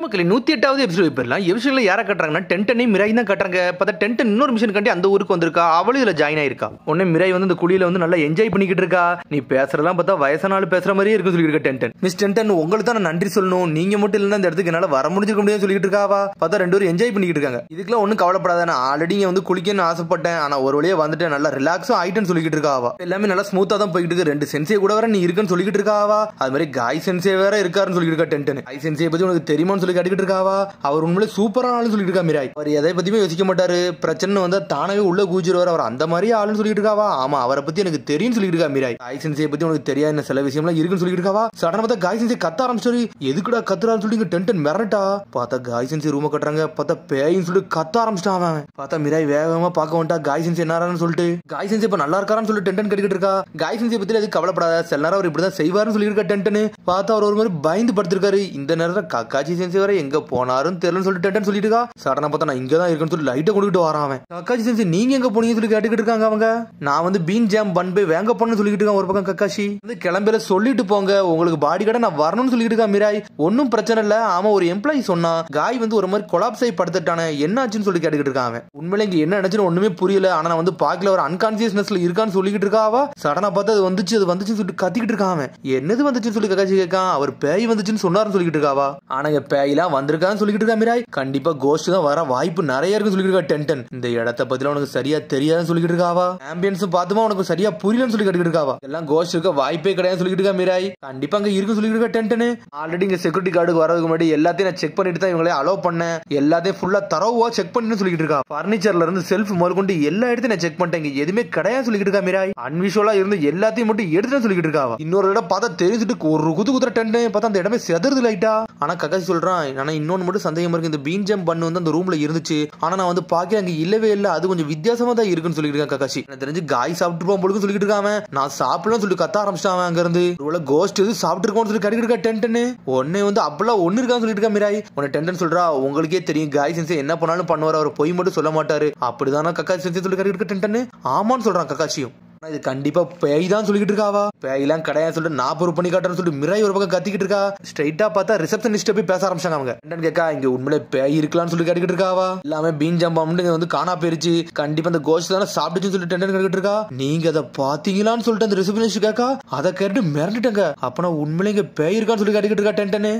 மக்களே 108வது எபிசோட் போயிடலாம். எபிசோட்ல யாரை கட்டுறாங்கன்னா டென்டனையும் மிராய் தான் கட்டுறாங்க. பார்த்தா டென்டன் இன்னொரு மிஷன் கண்டி அந்த ஊருக்கு வந்திருக்கா. அவளும் இதுல ஜாயின் ஆயிருக்கா. உடனே மிராய் வந்து இந்த குழியில வந்து நல்லா என்ஜாய் பண்ணிக்கிட்டு இருக்கா. நீ பேசுறதெல்லாம் பார்த்தா வயசான ஆளு பேசுற மாதிரியே இருக்குன்னு சொல்லிட்டு இருக்க டென்டன். மிஸ் டென்டன் உங்களுக்கு தான் நான் நன்றி சொல்லணும். நீங்க மட்டும் இல்லைன்னா இந்த இடத்துக்கு என்னால வர முடிஞ்சிருக்க முடியும்னு சொல்லிட்டு இருக்காவா. பார்த்தா ரெண்டு பேரும் என்ஜாய் பண்ணிக்கிட்டு இருக்காங்க. இதுக்கெல்லாம் ஒன்றும் கவலைப்படாத. நான் ஆல்ரெடி இங்க வந்து குளிக்கணும்னு ஆசைப்பட்டேன். ஆனா ஒரு வழியா வந்துட்டு நல்லா ரிலாக்ஸும் ஆயிட்டுன்னு சொல்லிட்டு இருக்காவா. எல்லாமே நல்லா ஸ்மூத்தா தான் போயிட்டு இருக்கு. ரெண்டு சென்சே கூட வர நீ இருக்குன்னு சொல்லிட்டு இருக்காவா. அது மாதிரி காய் சென்சே வேற இருக்காருன்னு சொல்லிட்டு இருக்கா டென்டன். காய் சென்சே பத்தி உனக்கு தெரியுமான்னு சொல்லி கேட்டுக்கிட்டு இருக்காவா. அவர் உண்மையிலே சூப்பரான ஆளுன்னு சொல்லிட்டு இருக்கா மிராய். அவர் எதை பத்தியுமே யோசிக்க மாட்டாரு. பிரச்சனை வந்தா தானவே உள்ள கூச்சிருவார். அவர் அந்த மாதிரி ஆளுன்னு சொல்லிட்டு இருக்காவா. ஆமா அவரை பத்தி எனக்கு தெரியும் சொல்லிட்டு இருக்கா மிராய். காய் சென்சே பத்தி உனக்கு தெரியாத சில விஷயம்லாம் இருக்குன்னு சொல்லிட்டு இருக்காவா. சடனா பார்த்தா காய் சென்சே கத்த ஆரம்பிச்சாரு. எதுக்குடா கத்துறான்னு சொல்லி டென்டன் மிரட்டா. பார்த்தா காய் சென்சே ரூம கட்டுறாங்க. பார்த்தா பேயின்னு சொல்லிட்டு கத்த ஆரம்பிச்சிட்டான் அவன். பார்த்தா மிராய் வேகமா பார்க்க வந்துட்டா. காய் சென்சே என்னறான்னு சொல்லிட்டு காய் சென்சே இப்ப நல்லா இருக்காரான்னு சொல்லி டென்டன் கேட்டுக்கிட்டு இருக்கா. காய் சென்சே பத்தி எதுக்கு கவலைப்படாத. சில நேரம் அவர் இப்படிதான் செய்வாருன்னு சொல்லி இருக்கா டென்டன். பார்த்தா அவர் ஒரு மாதிரி பயந்து படுத்திருக்காரு. இந்த நேரத்தில் கக்காச்சி சென்சே வர எங்க போனாருன்னு தெரியலன்னு சொல்லிட்டு டென்டன் சொல்லிட்டு இருக்கா. சடனா பார்த்தா நான் இங்க தான் இருக்கேன்னு சொல்லி லைட்டை கொண்டுட்டு வரான் அவன். கக்காச்சி சென்சே நீங்க எங்க போனீங்கன்னு சொல்லி கேட்டுக்கிட்டு இருக்காங்க அவங்க. நான் வந்து பீன் ஜாம் பன் போய் வேங்க போன்னு சொல்லிட்டு இருக்கான். ஒரு பக்கம் கக்காஷி வந்து கிளம்பில சொல்லிட்டு போங்க, உங்களுக்கு பாடி கடை நான் வரணும்னு சொல்லிட்டு இருக்கா மிராய். ஒன்னும் பிரச்சனை இல்ல. ஆமா ஒரு எம்ப்ளாயி சொன்னா காய் வந்து ஒரு மாதிரி கொலாப்ஸ் ஆகி படுத்துட்டானே என்னாச்சுன்னு சொல்லி கேட்டுக்கிட்டு இருக்கான். உண்மையில இங்க என்ன நினைச்சுன்னு ஒண்ணுமே புரியல. ஆனா நான் வந்து பாக்கல ஒரு அன்கான்சியஸ்னஸ்ல இருக்கான்னு சொல்லிக்கிட்டு இருக்காவா. சடனா பார்த்தா அது வந்துச்சுன்னு சொல்லிட்டு கத்திக்கிட்டு இருக்கான். என்னது வந்துச்சுன்னு சொல்லி கக்காச்சி கேட்கான். அவர் பேய் வந்துச்சுன்னு சொன்னாருன்னு சொல்லிட்டு இருக்காவா. ஆனா இங்க பேயெல்லாம் வந்திருக்கான்னு சொல்லிட்டு இருக்கா மிராய். கண்டிப்பா கோஸ்ட் தான் வர வாய்ப்பு நிறைய இருக்குன்னு சொல்லிட்டு இருக்கா டென்டன். இந்த இடத்த பத்தில உனக்கு சரியா தெரியாதுன்னு சொல்லிட்டு இருக்காவா. ஆம்பியன்ஸ் பார்த்துமா உனக்கு சரியா புரியலன்னு சொல்லி கேட்டுக்கிட்டு இருக்காவா. எல்லாம் கோஸ்ட் இருக்க வாய்ப்பே கிடையாது சொல்லிட்டு இருக்கா மிராய். கண்டிப்பா அங்க இருக்குன்னு சொல்லிட்டு இருக்கா டென்டன். ஆல்ரெடி இங்க செக்யூரிட்டி கார்டுக்கு வரதுக்கு முன்னாடி எல்லாத்தையும் நான் செக் பண்ணிட்டு தான் இவங்களே அலோவ் பண்ணேன். எல்லாத்தையும் ஃபுல்லா தரவா செக் பண்ணி சொல்லிட்டு இருக்கா. பர்னிச்சர்ல இருந்து செல்ஃப் முதற்கொண்டு எல்லா இடத்தையும் நான் செக் பண்ணிட்டேன். எதுவுமே கிடையாது சொல்லிட்டு இருக்கா மிராய். அன்விஷுவலா இருந்து எல்லாத்தையும் மட்டும் எடுத்துன்னு சொல்லிட்டு இருக்காவா. இன்னொரு இடம் பார்த்தா தெரிஞ்சுட்டு ஒரு குத்துற டென்டன் பார்த்தா அந்த இடமே செதறுது லைட்டா. ஆனா கக்காசி சொல்றான் ஆனா இன்னொன்னு மட்டும் சந்தேகமா இருக்கு. இந்த பீன் ஜம் பண்ணு வந்து அந்த ரூம்ல இருந்துச்சு. ஆனா நான் வந்து பாக்க அங்க இல்லவே இல்ல. அது கொஞ்சம் வித்தியாசமா தான் இருக்குன்னு சொல்லிட்டு இருக்கான் கக்காசி. எனக்கு தெரிஞ்சு காய் சாப்பிட்டு போகும் போலுக்கு சொல்லிட்டு இருக்காம. நான் சாப்பிடலாம் சொல்லி கத்த ஆரம்பிச்சிட்டான் அங்க இருந்து. ஒருவேளை கோஸ்ட் எது சாப்பிட்டு இருக்கோம்னு சொல்லி கட்டிக்கிட்டு இருக்கா டென்டன். உடனே வந்து அப்பெல்லாம் ஒன்னு இருக்கான்னு சொல்லிட்டு இருக்கா மிராய். உன்னை டென்டன் சொல்றா உங்களுக்கே தெரியும் காய் சென்சே என்ன பண்ணாலும் பண்ணுவார். அவர் பொய் மட்டும் சொல்ல மாட்டாரு. அப்படிதானா கக்காசி சென்சே சொல்லி கட்டிக்கிட்டு இருக்க டென்டன். ஆமான்னு சொல்றான் கக்காசியும். இது கண்டிப்பா பேய் தான் சொல்லிட்டு இருக்காவா. பேயெல்லாம் கிடையாது சொல்லிட்டு நான் ப்ரூவ் பண்ணி காட்டுறேன்னு சொல்லிட்டு மிராய் ஒரு பக்கம் கத்திக்கிட்டு இருக்கா. ஸ்ட்ரைட்டா பார்த்தா ரிசப்ஷனிஸ்ட் போய் பேச ஆரம்பிச்சாங்க அவங்க. என்னன்னு கேட்கா இங்க உண்மையிலே பேய் இருக்கலாம்னு சொல்லி கேட்டுக்கிட்டு இருக்காவா. எல்லாமே பீன் ஜம்பா வந்து காணா போயிருச்சு. கண்டிப்பா அந்த கோஸ்ட் தானே சாப்பிட்டுச்சுன்னு சொல்லி டென்டன் கேட்டுக்கிட்டு இருக்கா. நீங்க அதை பாத்தீங்களான்னு சொல்லிட்டு அந்த ரிசப்ஷனிஸ்ட் கேட்கா. அதை கேட்டு மிரண்டுட்டாங்க. அப்ப நான் உண்மையிலே இங்க பேய் இருக்கான்னு சொல்லி கேட்டுக்கிட்டு இருக்கா டென்டன்.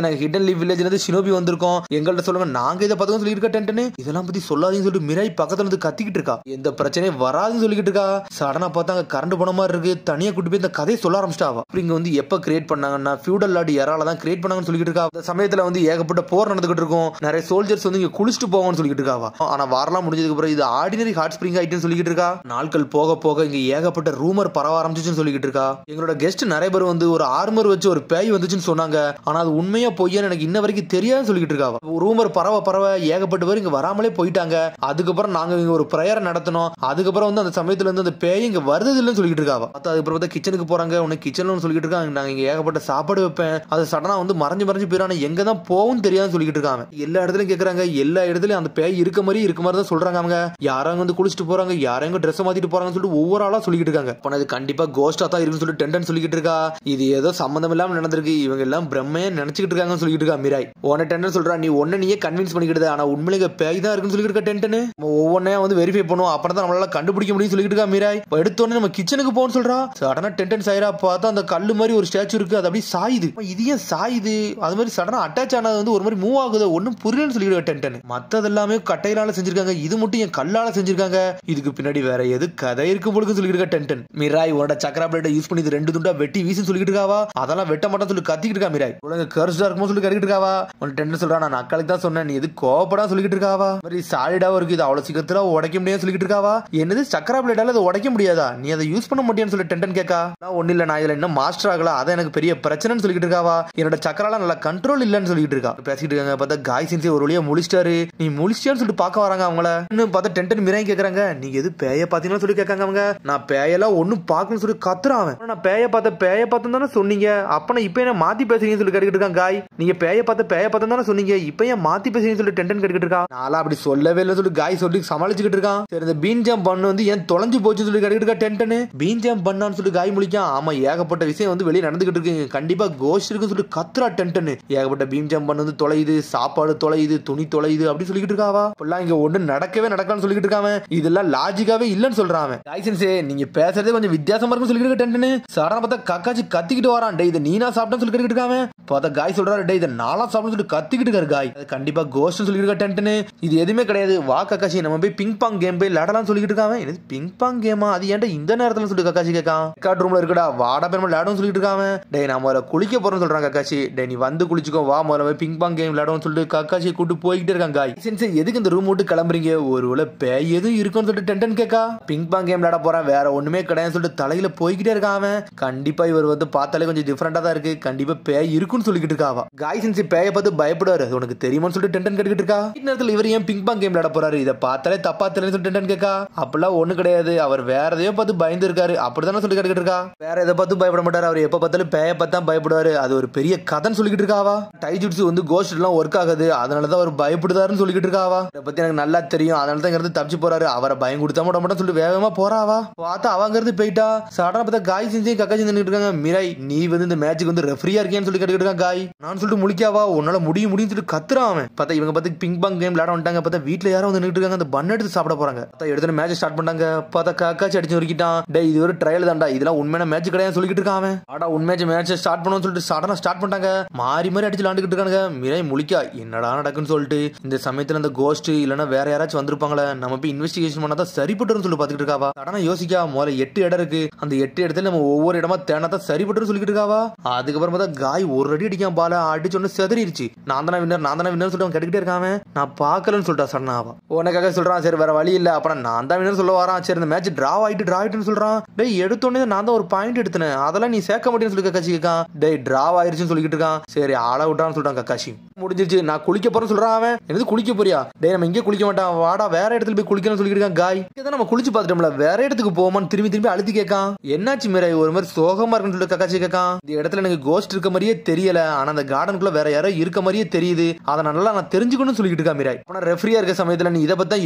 எனக்கு ஹிடன் லீவ் வில்லேஜ்ல இருந்து ஷினோபி வந்திருக்கோம். எங்கள்கிட்ட சொல்லுங்க நாங்க இதை பார்த்துக்கோன்னு சொல்லிட்டு இருக்கா டென்டன். இதெல்லாம் பத்தி சொல்லாதீங்கன்னு சொல்லிட்டு மிராய் பக்கத்துல இருந்து கத்திக்கிட்டு இருக்கா. எந்த பிரச்சனையும் வராதுன்னு சொல்லிக்கிட்டு இருக்கா. சடனா பார்த்தாங்க கரண்ட் போன மாதிரி இருக்கு. தனியா கூட்டி போய் இந்த கதையை சொல்ல ஆரம்பிச்சிட்டாவா. இங்க வந்து எப்ப கிரியேட் பண்ணாங்கன்னா ஃபியூடல் லார்ட் யாரால தான் கிரியேட் பண்ணாங்கன்னு சொல்லிட்டு இருக்கா. அந்த சமயத்துல வந்து ஏகப்பட்ட போர் நடந்துகிட்டு இருக்கும். நிறைய சோல்ஜர்ஸ் வந்து இங்க குளிச்சுட்டு போவாங்கன்னு சொல்லிட்டு இருக்காவா. ஆனா வாரலாம் முடிஞ்சதுக்கு அப்புறம் இது ஆர்டினரி ஹாட் ஸ்பிரிங் ஆயிட்டுன்னு சொல்லிட்டு இருக்கா. நாட்கள் போக போக இங்க ஏகப்பட்ட ரூமர் பரவ ஆரம்பிச்சுன்னு சொல்லிட்டு இருக்கா. எங்களோட கெஸ்ட் நிறைய பேர் வந்து ஒரு ஆர்மர் வச்சு ஒரு பேய் வந்துச்சுன்னு சொன்னாங்க. ஆனா அது உண்மையா பொய்யான்னு எனக்கு இன்ன வரைக்கும் தெரியாதுன்னு சொல்லிட்டு இருக்காவா. ரூமர் பரவ ஏகப்பட்ட பேர் இங்க வராமலே போயிட்டாங்க. அதுக்கப்புறம் நாங்க இங்க ஒரு பிரேயர் நடத்தணும். அதுக்கப்புறம் வந்து அந்த சமயத்துல இருந்து அந்த பேய் இங்க வருது இல்லைன்னு சொல்லிட்டு இருக்காவா. அதுக்கப்புறம் கிச்சனுக்கு போறாங்க. உனக்கு கிச்சன்ல சொல்லிட்டு இருக்காங்க நாங்க இங்க ஏகப்பட்ட சாப்பாடு வைப்பேன். அது சடனா வந்து மறைஞ்சு போயிடான எங்க தான் போகும் தெரியாதுன்னு சொல்லிட்டு இருக்காங்க. எல்லா இடத்துலயும் கேக்குறாங்க. எல்லா இடத்துலயும் அந்த பேய் இருக்க மாதிரி தான் சொல்றாங்க அவங்க. யாராங்க வந்து குளிச்சுட்டு போறாங்க, யாராங்க ட்ரெஸ் மாத்திட்டு போறாங்கன்னு சொல்லிட்டு ஒவ்வொரு ஆளா சொல்லிட்டு இருக்காங்க. ஆனா இது கண்டிப்பா கோஸ்டா தான் இருக்குன்னு சொல்லிட்டு டென்டன் சொல்லிட்டு இருக்கா. இது ஏதோ சம்பந்தம் இல்லாம நடந்திருக்கு. இவங்க எல்லாம் பிரம்மையா நினைச்சுக்கிட்டு இருக்காங்கன்னு சொல்லிட்டு இருக்கா மிராய். உன்ன டென்டன் சொல்றா நீ நீயே கன்வின்ஸ் பண்ணிக்கிட்டு. ஆனா உண்மையிலே பேய் தான் இருக்குன்னு சொல்லிட்டு இருக்கா டென்டன். ஒவ்வொன்னையா வந்து வெரிஃபை பண்ணுவோம். அப்புறம் தான் நம்மளால கண்டுபிடிக்க முடியும் சொல்லிட்டு இருக்கா மிராய். எடுத்தோடனே நம்ம கிச்சனுக்கு போன்னு சொல்றா. சடனா டென்டன் சாயிரா பார்த்தா அந்த கல்லு மாதிரி ஒரு ஸ்டாச்சு இருக்கு. அது அப்படியே சாயுது. இது ஏன் சாயுது? அது மாதிரி சடனா அட்டாச் ஆனது வந்து ஒரு மாதிரி மூவ் ஆகுது. ஒன்னும் புரியலன்னு சொல்லிடுவேன் டென்டன். மத்தது எல்லாமே கட்டையிலால செஞ்சிருக்காங்க. இது மட்டும் என் கல்லால செஞ்சிருக்காங்க. இதுக்கு பின்னாடி வேற எது கதை இருக்கு போலுக்கு சொல்லிட்டு இருக்கா டென்டன். மிராய் உன்னோட சக்கரா பிளேட்டை யூஸ் பண்ணி இது ரெண்டு துண்டா வெட்டி வீசுன்னு சொல்லிட்டு இருக்காவா. அதெல்லாம் வெட்ட மாட்டான்னு சொல்லி கத்திக்கிட்டு இருக்கா மிராய். உலக கர்ஸ்டா இருக்குமோ சொல்லி கத்திக்கிட்டு இருக்காவா. உன் டென்டன் சொல்றா நான் அக்காளுக்கு தான் சொன்னேன். நீ எது கோபப்படா சொல்லிட்டு இருக்காவா. மாதிரி சாலிடாவும் இருக்கு. இது அவ்வளவு சீக்கிரத்துல உடைக்க முடியாது சொல்லிட்டு இருக்காவா. என்னது சக்கரா பிளேட்டால அதை உடைக்க முடியாதா? நீ அதை யூஸ் பண்ண முடியான்னு சொல்லி டென்டன் கேட்கா. ஒன்னு இல்ல நான் இதுல இன்னும் மாஸ்டர் ஆகல. அத எனக்கு பெரிய பிரச்சனைன்னு சொல்லிட்டு இருக்காவா. என்னோட சக்கரால நல்ல கண்ட்ரோல் இல்லன்னு சொல்லிட்டு இருக்கா. பேசிட்டு இருக்காங்க. பார்த்தா காய் சென்சே ஒரு வழியா முழிச்சிட்டாரு. நீ முழிச்சியான்னு சொல்லிட்டு பார்க்க வராங்க அவங்கள. இன்னும் பார்த்தா டென்டன் மிராய் கேக்குறாங்க. நீங்க எது பேய பாத்தீங்கன்னு சொல்லி கேட்காங்க அவங்க. நான் பேயெல்லாம் ஒன்னும் பார்க்கணும்னு சொல்லி கத்துறான். நான் பேய பார்த்தேன் தானே சொன்னீங்க. அப்ப நான் இப்ப என்ன மாத்தி பேசுறீங்கன்னு சொல்லி கேட்டுக்கிட்டு இருக்காங்க. காய் நீங்க பேய பார்த்தேன் தானே சொன்னீங்க. இப்ப ஏன் மாத்தி பேசுறீங்கன்னு சொல்லி டென்டன் கேட்டுக்கிட்டு இருக்கா. நான் அப்படி சொல்லவே இல்லை சொல்லி காய் சொல்லி சமாளிச்சுக்கிட்டு இருக்கான். சரி இந்த பீன் ஜம் பண்ணு வந்து ஏன் தொலைஞ்சு போச்சுன்னு சொல்லி கேட்டுக்கிட்டு இருக்கா டென்டனு. பீம் ஜம்ப் பண்ணான்னு சொல்லிட்டு காய் முழிக்கான். ஆமா ஏகப்பட்ட விஷயம் வந்து வெளியே நடந்துகிட்டு இருக்கு, கண்டிப்பா கோஸ்ட் இருக்குன்னு சொல்லிட்டு கத்ரா டென்டனு. ஏகப்பட்ட பீம் ஜம்ப் பண்ணது தொலையுது, சாப்பாடு தொலையுது, துணி தொலையுது அப்படி சொல்லிட்டு இருக்காவா. இப்பெல்லாம் இங்க ஒண்ணு நடக்கவே நடக்கான்னு சொல்லிட்டு இருக்காம, இதெல்லாம் லாஜிக்காவே இல்லன்னு சொல்றான். லைசன்ஸே நீங்க பேசுறதே கொஞ்சம் வித்தியாசமா இருக்குன்னு சொல்லிட்டு இருக்க டென்டனு. சடனா பார்த்தா கக்காச்சி கத்திக்கிட்டு வரான். டே இதை நீனா சாப்பிட்டேன்னு சொல்லிட்டு இருக்காம, பார்த்தா காய் சொல்றாரு டே இதை நாளா சாப்பிட்டு சொல்லிட்டு கத்திக்கிட்டு இருக்காரு காய். அது கண்டிப்பா கோஸ்ட் சொல்லிட்டு இருக்க டென்டனு. இது எதுவுமே கிடையாது, வா கக்காச்சி நம்ம போய் பிங் பாங் கேம் போய் விளையாடலாம் சொல்லிட்டு இருக்காங்க. இது பிங் பாங் கேமா, அது ஏன்டா இந்த நேரத்துல சொல்லிட்டு கக்காச்சி கேட்கான். ரெக்கார்ட் ரூம்ல இருக்குடா, வாடா பேர் விளையாடும் சொல்லிட்டு இருக்காங்க. டே நான் முதல்ல குளிக்க போறேன்னு சொல்றான் கக்காச்சி. டே நீ வந்து குளிச்சுக்கோ, வா முதல்ல போய் பிங் பாங் கேம் விளையாடும் சொல்லிட்டு கக்காச்சி கூட்டு போய்கிட்டே இருக்காங்க காய். சரி எதுக்கு இந்த ரூம் விட்டு கிளம்புறீங்க, ஒருவேளை பேய் எதுவும் இருக்குன்னு சொல்லிட்டு டென்டன் கேட்கா. பிங் பாங் கேம் விளையாட போறேன், வேற ஒண்ணுமே கிடையாதுன்னு சொல்லிட்டு தலையில போய்கிட்டே இருக்காம. கண்டிப்பா இவர் வந்து பார்த்தாலே கொஞ்சம் டிஃபரெண்டா தான் இருக்கு, கண்டிப்பா பேய் இருக்குன்னு சொல்லிட்டு இருக்காவா. காய் சென்சி பேயை பார்த்து பயப்படுவாரு, உனக்கு தெரியுமான்னு சொல்லிட்டு டென்டன் கேட்டுக்கிட்டு இருக்கா. இந்த நேரத்தில் இவர் ஏன் பிங் பாங் கேம் விளையாட போறாரு, இதை பார்த்தாலே தப்பா தெரியும் சொல்லிட்டு டென்டன் கேட்கா. அப்பெல்லாம் ஒண்ணு கிடையாது, அவர் வேற எதையோ பார்த்து பயந்து இருக்காரு அப்படிதானே சொல்லி கேட்டுக்கிட்டு இருக்கா. வேற எதை பார்த்து பயப்பட மாட்டாரு, அவர் எப்ப பார்த்தாலும் பேயை பார்த்தா பயப்படுவாரு, அது ஒரு பெரிய கதைன்னு சொல்லிக்கிட்டு இருக்காவா. டைஜுட்சு வந்து கோஸ்ட் எல்லாம் ஒர்க் ஆகுது, அதனாலதான் அவர் பயப்படுதாருன்னு சொல்லிக்கிட்டு இருக்காவா. இதை பத்தி எனக்கு நல்லா தெரியும், அதனால தான் இருந்து தப்பிச்சு போறாரு, அவரை பயம் கொடுத்தா மட்டும் சொல்லிட்டு வேகமா போறாவா. பார்த்தா அவங்க இருந்து போயிட்டா. சடனா பார்த்தா காய் செஞ்சு கக்கா செஞ்சு இருக்காங்க. மிராய் நீ வந்து இந்த மேட்சுக்கு வந்து ரெஃப்ரியா இருக்கேன்னு சொல்லி கேட்டுக்கிட்டு இருக்கான் காய். நான் சொல்லிட்டு முழிக்காவா, உன்னால முடியும் சொல்லிட்டு கத்துறான் அவன். பார்த்தா இவங்க பார்த்து பிங் பாங் கேம் விளையாட வந்துட்டாங்க. பார்த்தா வீட்டுல யாரும் வந்து நின்னுட்டு இருக்காங்க, அந்த பன் எடுத்து சாப்பிட போறாங்க. பார்த்தா எடுத்து மேட்ச் ஸ்டார்ட் பண்ணாங்க. பார்த்தா கக்காச்சி அடிச்சு நொறுக்கிட்டான். டே இது ஒரு ட்ரையல் தான்டா, இதெல்லாம் உண்மையான மேட்ச் கிடையாது சொல்லிட்டு இருக்கான். ஆடா உண்மையான மேட்ச் ஸ்டார்ட் பண்ணணும்னு சொல்லிட்டு சடனா ஸ்டார்ட் பண்ணிட்டாங்க. மாறி மாறி அடிச்சு விளையாண்டுக்கிட்டு இருக்காங்க. மிராய் முழிக்கா, என்னடா நடக்குன்னு சொல்லிட்டு. இந்த சமயத்துல அந்த கோஸ்ட் இல்லைன்னா வேற யாராச்சும் வந்திருப்பாங்களே, நம்ம போய் இன்வெஸ்டிகேஷன் பண்ணாதான் சரிப்பட்டுன்னு சொல்லி பாத்துக்கிட்டு இருக்காவா. சடனா யோசிக்கா, முதல்ல 8 இடம் இருக்கு, அந்த 8 இடத்துல நம்ம ஒவ்வொரு இடமா தேனாதான் சரிப்பட்டு சொல்லிக்கிட்டு இருக்காவா. அதுக்கப்புறம் பார்த்தா காய் ஒரு அடி அடிக்காம பால அடிச்சு ஒன்னு செதறிடுச்சு. நான் தானே வின்னர் சொல்லிட்டு அவன் கேட்டுக்கிட்டே இருக்காம. நான் பாக்கலன்னு சொல்லிட்டா சடனாவா. உனக்காக சொல்றான், சரி வேற வழி இல்ல, அப்புறம் நான் தான் வின்னர் சொல்ல வரான். சரி இந்த மேட்ச் டிரா ஆயிட்டுன்னு சொல்றான். டேய் எடுத்தோடனே நான் தான் ஒரு பாயிண்ட் எடுத்தேன், அதெல்லாம் நீ சேர்க்க மாட்டேன்னு சொல்லி கக்காச்சி கேட்கான். டேய் டிரா ஆயிருச்சுன்னு சொல்லிட்டு இருக்கான். சரி ஆள விட்டான்னு சொல்றான் கக்காச்சி. முடிஞ்சிருச்சு, நான் குளிக்க போறேன்னு சொல்றான் அவன். என்னது குளிக்க போறியா, டேய் நம்ம இங்கே குளிக்க மாட்டான், வாடா வேற இடத்துல போய் குளிக்கணும்னு சொல்லிட்டு இருக்கான் காய். இதான் நம்ம குளிச்சு பார்த்துட்டோம்ல, வேற இடத்துக்கு போமான்னு திரும்பி அழுத்தி கேட்கான். என்னாச்சு மிராய் ஒரு மாதிரி சோகமா இருக்குன்னு சொல்லிட்டு கக்காச்சி கேட்கான். இந்த இடத்துல எனக்கு கோஸ்ட் இருக்க மாதிரியே தெரியல, ஆனா அந்த கார்டனுக்குள்ள வேற யாரோ இருக்க மாதிரியே தெரியுது, அதனால நான் தெரிஞ்சுக்கணும்னு சொல்லிட்டு இருக்கா மிராய். ஆனா ரெஃப்ரியா இருக்க சமயத்துல நீ இதை பத்தி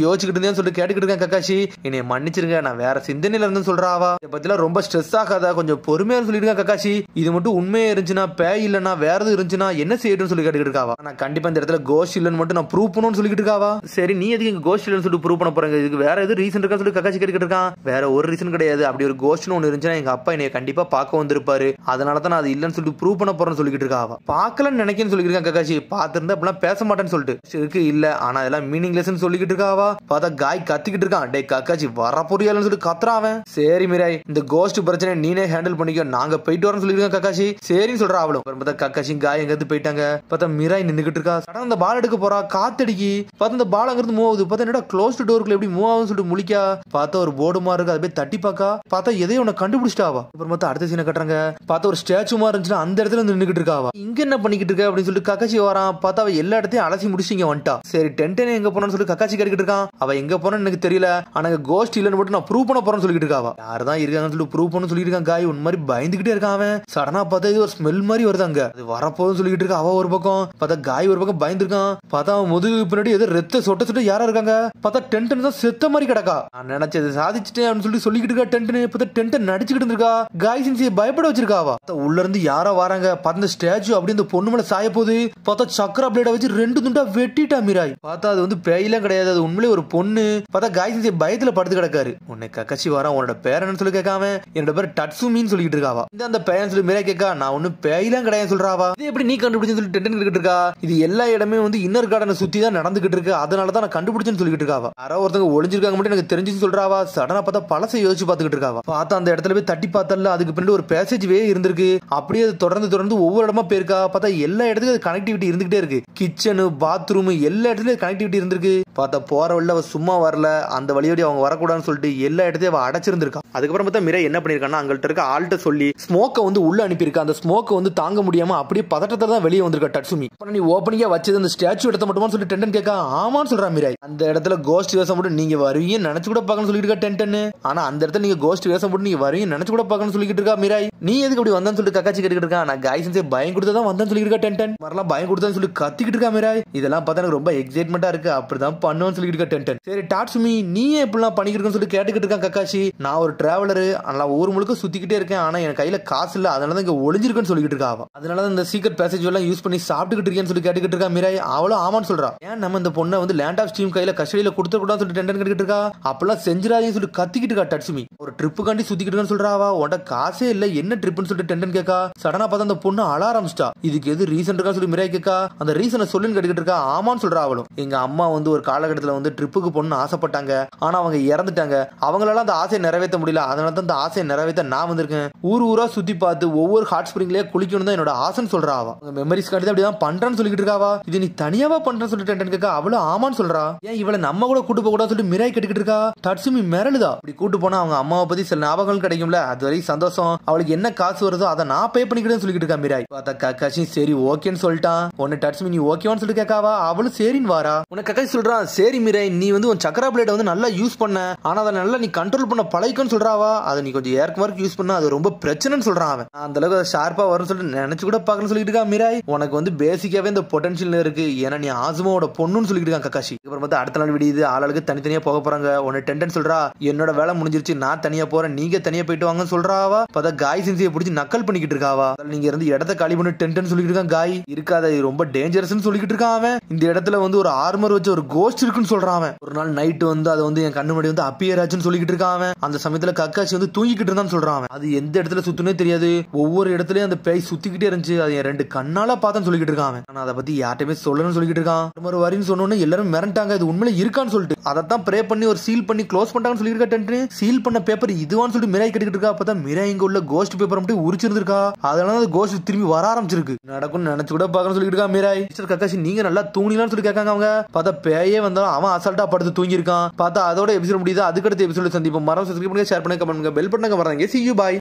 யோசிச்சுக்கிட்டு இருந்தேன்னு சொல்லிட்டு கேட்டுக்கிட்டு இருக்கேன் கக்காச்சி. என்னை மன்னிச்சிருங்க, நான் வேற சிந்தனையில இருந்து சொல்றாவா. இதை பத்திலாம் ரொம்ப ஸ்ட்ரெஸ் ஆகாதா, கொஞ்சம் பொறுமையா சொல்லிட்டு கக்காச்சி. இது மட்டும் உண்மையா இருந்துச்சுன்னா, பேய் இல்லைன்னா வேற எதுவும் இருந்துச்சுன்னா என்ன செய்யணும்னு சொல்லி கேட்டுக்கிட்டு இருக்காவா. நான் கண்டிப்பா இந்த இடத்துல கோஸ்ட் இல்லைன்னு மட்டும் நான் ப்ரூவ் பண்ணணும்னு சொல்லிட்டு இருக்காவா. சரி நீ எதுக்கு இங்க கோஸ்ட் இல்லைன்னு சொல்லிட்டு ப்ரூவ் பண்ண போறாங்க, இதுக்கு வேற எதுவும் ரீசன் இருக்கா சொல்லி கக்காச்சி கேட்டுக்கிட்டு இருக்கான். வேற ஒரு ரீசன் கிடையாது, அப்படி ஒரு கோஸ்ட்னு ஒன்று இருந்துச்சுன்னா எங்க அப்பா என்னை கண்டிப்பா பார்க்க வந்திருப்பாரு, அதனால தான் நான் அது இல்லைன்னு சொல்லிட்டு ப்ரூவ் பண்ண போறேன்னு சொல்லிட்டு இருக்காவா. பார்க்கலன்னு நினைக்கிறேன்னு சொல்லிட்டு இருக்கான் கக்காச்சி. பார்த்திருந்தா அப்படிலாம் பேச மாட்டேன்னு சொல்லிட்டு இருக்கு இல்ல, ஆனா அதெல்லாம் மீனிங்லெஸ் சொல்லிக்கிட்டு இருக்காவா. பார்த்தா காய் கத்திக்கிட்டு இருக்கான். டே கக்காச்சி வரப்போறியாலன்னு சொல்லிட்டு கத்துறான். சரி மிராய் இந்த கோஸ்ட் பிரச்சனை நீனே ஹேண்டில் பண்ணிக்கோ, நாங்க போயிட்டு வரோம்னு சொல்லிருக்கோம் கக்காச்சி. சரின்னு சொல்றா அவளும். பார்த்தா கக்காச்சி காய் எங்கிறது போயிட்டாங்க. பார்த்தா மிராய் நின்னுகிட்டு இருக்கா. சடனா அந்த பால் எடுக்க போறா, காத்தடிக்கி. பார்த்தா அந்த பால் அங்கிருந்து மூவ் ஆகுது. பார்த்தா என்னடா க்ளோஸ்ட் டோருக்குள்ள எப்படி மூவ் ஆகுதுன்னு சொல்லிட்டு முழிக்கா. பார்த்தா ஒரு போர்டு மாதிரி இருக்கு, அதை போய் தட்டி பாக்கா. பார்த்தா எதையும் உன்னை கண்டுபிடிச்சிட்டாவா. அப்புறம் பார்த்தா அடுத்த சீனை கட்டுறாங்க. பார்த்தா ஒரு ஸ்டாச்சு மாதிரி இருந்துச்சுன்னா அந்த இடத்துல நின்னுகிட்டு இருக்காவா. இங்க என்ன பண்ணிக்கிட்டு இருக்க அப்படின்னு சொல்லிட்டு கக்காச்சி வரான். பார்த்தா அவ எல்லா இடத்தையும் அலசி முடிச்சு இங்க வந்துட்டா. சரி டென்டனே எங்க போனான்னு சொல்லி கக்காச்சி கேட்டுக்கிட்டு இருக்கான். அவ எங்க போனான்னு எனக்கு தெரியல, ஆனா கோஸ்ட் இல்லன்னு மட்டும் நான் ப்ரூவ் பண்ண போறேன்னு சொல்லிட்டு இருக்காவா. யார்தான் இருக்காங்கன்னு சொல்லி ப்ரூவ் பண்ணு சொல்லிட்டு இருக்கான் காய். உன் மாதிரி பயந்துகிட்டே இருக்கான் அவன். சடனா பார்த்தா இது ஒரு ஸ்மெல் மாதிரி வருது, அங்க அது வரப்போதுன்னு சொல்லிட்டு இருக்கா. அவ ஒரு பக்கம் பார்த்தா காய் ஒரு பக்கம் பயந்துருக்கான். பார்த்தா அவன் முதுகு பின்னாடி ஏதோ ரத்த சொட்ட யாரா இருக்காங்க. பார்த்தா டென்டன் தான் செத்த மாதிரி கிடக்கா. நான் நினைச்சது சாதிச்சுட்டேன் அப்படின்னு சொல்லிக்கிட்டு இருக்கா டென்டன். பார்த்தா டென்டன் நடிச்சுக்கிட்டு இருக்கா. காய் சென்சியை பயப்பட வச்சிருக்காவா. உள்ள இருந்து யாரோ வராங்க. பார்த்த ஸ்டாச்சு அப்படி இந்த பொண்ணு மேல சாய போகுது. பார்த்தா சக்கர பிளேட வச்சு 2 துண்டா வெட்டிட்டா மிராய். பார்த்தா அது வந்து பேயெல்லாம் கிடையாது, அது உண்மையிலே ஒரு பொண்ணு. பார்த்தா காய் சென்சி பயத்துல படுத்து கிடக்காரு. உன்னை கக்காச்சி வரான், உன்னோட பேர் என்னன்னு சொல்லி கேட்காம என்னோட பேர் டட்சுமின்னு சொல்லிட்டு இருக்காவா. இந்த அந்த பேயன்னு சொல்லி மிராய் கேட்கா. நான் ஒண்ணு பேயெல்லாம் கிடையாது சொல்றாவா. இது எப்படி நீ கண்டுபிடிச்சுன்னு சொல்லி டென்டன் கேட்டுக்கிட்டு இருக்கா. இது எல்லா இடமே வந்து இன்னர் கார்டனை சுத்தி தான் நடந்துகிட்டு இருக்கு, அதனாலதான் நான் கண்டுபிடிச்சேன்னு சொல்லிட்டு இருக்காவா. யாரோ ஒருத்தங்க ஒளிஞ்சிருக்காங்க மட்டும் எனக்கு தெரிஞ்சுன்னு சொல்றாவா. சடனா பார்த்தா பழசை யோசிச்சு பார்த்துக்கிட்டு இருக்காவா. பார்த்தா அந்த இடத்துல போய் தட்டி பார்த்தல, அதுக்கு பின்னாடி ஒரு பேசேஜ் வே இருந்திருக்கு. அப்படியே அது தொடர்ந்து ஒவ்வொரு இடமா போயிருக்கா. பார்த்தா எல்லா இடத்துக்கும் கனெக்டிவிட்டி இருந்துகிட்டே இருக்கு. கிச்சனு பாத்ரூம் எல்லா இடத்துலயும் கனெக்டிவிட்டி இருந்திருக்கு. பார்த்தா போற வழியில அவ சும்மா வரல, அந்த வழியோட அவங்க வரக்கூடாதுன்னு சொல்லிட்டு எல்லா இடத்தையும் அவ அடைச்சிருந்திருக்கா. அதுக்கப்புறம் பார்த்தா மிராய் என்ன பண்ணிருக்கான்னா, அங்கள்ட்ட இருக்க ஆள்கிட்ட சொல்லி ஸ்மோக்கை வந்து உள்ள அனுப்பியிருக்கா. அந்த ஸ்மோக்கை வந்து தாங்க முடியாம அப்படியே பதட்டத்தை தான் வெளியே வந்திருக்கா டட்சுமி. நீ ஓப்பனிங்கா வச்சது அந்த ஸ்டாச்சு எடுத்த மட்டுமா சொல்லி டென்டன் கேட்கா. ஆமான்னு சொல்றா மிராய். அந்த இடத்துல கோஸ்ட் வேஷம் போட்டு நீங்க வருவீங்க நினைச்சு கூட பார்க்கணும்னு சொல்லிட்டு இருக்கா டென்டன். ஆனா அந்த இடத்துல நீங்க கோஸ்ட் வேஷம் போட்டு நீங்க வருவீங்க நினைச்சு கூட பார்க்கணும்னு சொல்லிட்டு இருக்கா மிராய். நீ எதுக்கு அப்படி வந்தான்னு சொல்லிட்டு கக்காச்சி கேட்டுக்கிட்டு இருக்கா. நான் காய் சென்சி பயம் கொடுத்ததான் வந்தான்னு சொல்லிட்டு இருக்கா டென்டன். வரலாம் பயம் கொடுத்தான்னு சொல்லி கத்திக்கிட்டு இருக்கா மிராய். இதெல்லாம் பார்த்தா எனக்கு ரொம்ப எக்ஸைட்மெண்டா இருக்கு, அப்படிதான் பண்ணுவோம்னு சொல்லிட்டு இருக்கா டென்டன். சரி டாட்சுமி நீ இப்படிலாம் பண்ணிக்கிட்டு சொல்லி கேட்டுக்கிட்டு இருக்கா கக்காச்சி. கக்காஷி நான் ஒரு டிராவலரு நான் ஊர் முழுக்க சுத்திக்கிட்டே இருக்கேன் ஆனா என் கையில காசு இல்ல அதனால இங்க ஒளிஞ்சிருக்குன்னு சொல்லிட்டு இருக்கா அதனால இந்த சீக்ரெட் பேசேஜ் எல்லாம் யூஸ் பண்ணி சாப்பிட்டுக்கிட்டு இருக்கேன்னு சொல்லி கேட்டுக்கிட்டு இருக்கா மிராய் அவளும் ஆமான்னு சொல்றா ஏன் நம்ம இந்த பொண்ணை வந்து லேண்ட் ஆஃப் ஸ்டீம் கையில கஸ்டடியில கொடுத்து கூடாதுன்னு சொல்லிட்டு டென்டன் கேட்டுக்கிட்டு இருக்கா அப்பெல்லாம் செஞ்சிராதீங்கன்னு சொல்லி கத்திக்கிட்டு இருக்கா டட்சுமி ஒரு ட்ரிப்புக்காண்டி சுத்திக்கிட்டு இருக்கான்னு சொல்றாவா உன்ட காசே இல்ல என்ன ட்ரிப்னு சொல்லிட்டு டென்டன் கேட்கா சடனா பார்த்தா அந்த பொண்ணு அழ ஆரம்பிச்சிட்டா இதுக்கு எது ரீசன் இருக்கா சொல்லி மிராய் கேட்கா அந்த ரீசனை சொல்லுன்னு கேட்டுக்கிட்டு இருக்கா ஆமான்னு சொல்றா அவளும் எங்க அம்மா வந்து ஒரு காலகட்டத்தில் வந்து ட்ரிப்புக்கு பொண்ணு ஆசைப்பட்டாங்க ஆனா அவங்க இறந்துட்டாங்க அவங்களால அந்த ஆசையை நிறைவேற்ற முடியல அதனால தான் அந்த ஆசையை நிறைவேற்ற நான் வந்திருக்கேன் ஊரா சுத்தி பார்த்து ஒவ்வொரு ஹாட் ஸ்பிரிங்லயே குளிக்கணும் தான் என்னோட ஆசைன்னு சொல்றா அவ மெமரிஸ் காட்டி அப்படிதான் பண்றான்னு சொல்லிட்டு இருக்காவா இது நீ தனியாவா பண்றேன்னு சொல்லிட்டு கேட்க அவளும் ஆமான்னு சொல்றா ஏன் இவளை நம்ம கூட கூட்டு போக கூடாது சொல்லிட்டு மிராய் கேட்டுக்கிட்டு இருக்கா டட்சுமி மிரளுதா இப்படி கூட்டு போனா அவங்க அம்மாவை பத்தி சில ஞாபகங்கள் கிடைக்கும்ல அது வரைக்கும் சந்தோஷம் அவளுக்கு என்ன காசு வருதோ அதை நான் பே பண்ணிக்கிட்டேன்னு சொல்லிட்டு இருக்கா மிராய் பார்த்தா கக்காஷி சரி ஓகேன்னு சொல்லிட்டான் உன்னை டட்சுமி நீ ஓகேவான்னு சொல்லிட்டு கேட்காவா அவளும் சரின்னு வாரா உனக்கு கக்காஷி சொல்றான் சரி மிராய் நீ வந்து உன் சக்கரா பிளேட்டை வந்து நல்லா யூஸ் பண்ண ஆனா அதை நல்லா நீ கண்ட்ரோல் பண்ண பழகிக்கன்னு சொல்றாவா அதை நீ கொஞ்சம் ஏற்க மார்க் யூஸ் பண்ண அது ரொம்ப பிரச்சனைன்னு சொல்றான் அவன் அந்த அளவுக்கு ஷார்ப்பா வரும்னு சொல்லிட்டு நினைச்சு கூட பாக்கணும்னு சொல்லிட்டு இருக்கா மிராய் உனக்கு வந்து பேசிக்காவே இந்த பொட்டன்ஷியல் இருக்கு ஏன்னா நீ ஆசுமாவோட பொண்ணுன்னு சொல்லிட்டு இருக்கான் கக்காஷி அப்புறம் பார்த்தா அடுத்த நாள் விடியுது ஆளுக்கு தனித்தனியா போக போறாங்க உன்னை டென்டன் சொல்றா என்னோட வேலை முடிஞ்சிருச்சு நான் தனியா போறேன் நீங்க தனியா போயிட்டு வாங்கன்னு சொல்றாவா பார்த்தா காய் சின்சியை பிடிச்சி நக்கல் பண்ணிக்கிட்டு இருக்காவா நீங்க இருந்து இடத்த காலி பண்ணி டென்டன் சொல்லிட்டு இருக்கான் காய் இருக்காத ரொம்ப டேஞ்சரஸ்னு சொல்லிட்டு இருக்கான் அவன் இந்த இடத்துல வந்து ஒரு ஆர்மர் வச்சு ஒரு கோஸ்ட் இருக்குன்னு சொல்றான் அவன் ஒரு நாள் நைட் வந்து அது வந்து என் கண்ணு முன்னாடி வந்து அப்பியர் ஆச்சுன்னு சொல்லிட்டு இருக்கான் அவன் அந்த சமயத்துல கக்காஷி வந்து தூங்கிக்கிட்டு இருந்தான்னு சொல்றான் அவன் அது எந்த இடத்துல சுத்துனே தெரியாது ஒவ்வொரு இடத்துலயும் அந்த பேய் சுத்திக்கிட்டே இருந்துச்சு அது என் 2 கண்ணால பார்த்தேன்னு சொல்லிட்டு இருக்கான் அவன் ஆனா அதை பத்தி யார்ட்டுமே சொல்லணும்னு சொல்லிட்டு இருக்கான் ஒரு வரின்னு சொன்னோன்னு எல்லாரும் மிரண்டாங்க இது உண்மையில இருக்கான்னு சொல்லிட்டு அதைத்தான் ப்ரே பண்ணி ஒரு சீல் பண்ணி க்ளோஸ் பண்ணிட்டாங்கன்னு சொல்லிட்டு இருக்கா சீல் பண்ண பேப்பர் இதுவான்னு சொல்லிட்டு மிராய் கட்டிக்கிட்டு இருக்கா அப்பதான் மிராய் இங்க உள்ள கோஸ்ட் பேப்பர் மட்டும் உரிச்சிருந்திருக்கா அதனால அந்த கோஸ்ட் திரும்பி வர ஆரம்பிச்சிருக்கு நடக்கும்னு நினைச்சு கூட பாக்கணும்னு சொல்லிட்டு இருக்கா மிராய் மிஸ்டர் கக்காஷி நீங்க நல்லா தூங்கிலான்னு சொல்லி கேட்காங்க அவங்க பார்த்தா பேயே வந்தாலும் அவன் அசால்ட்டா படுத்து தூங்கியிருக்கான் பார்த்தா அதோட எபிசோட் முடியுது அதுக்கடுத்த எபிசோட சந்திப்போம் மரம் சப்ஸ்கிரைப் பண்ணுங்க ஷேர் பண்ணுங்க கமெண்ட் பண்ணுங்க பெல் பட்டனை வராங்க see you bye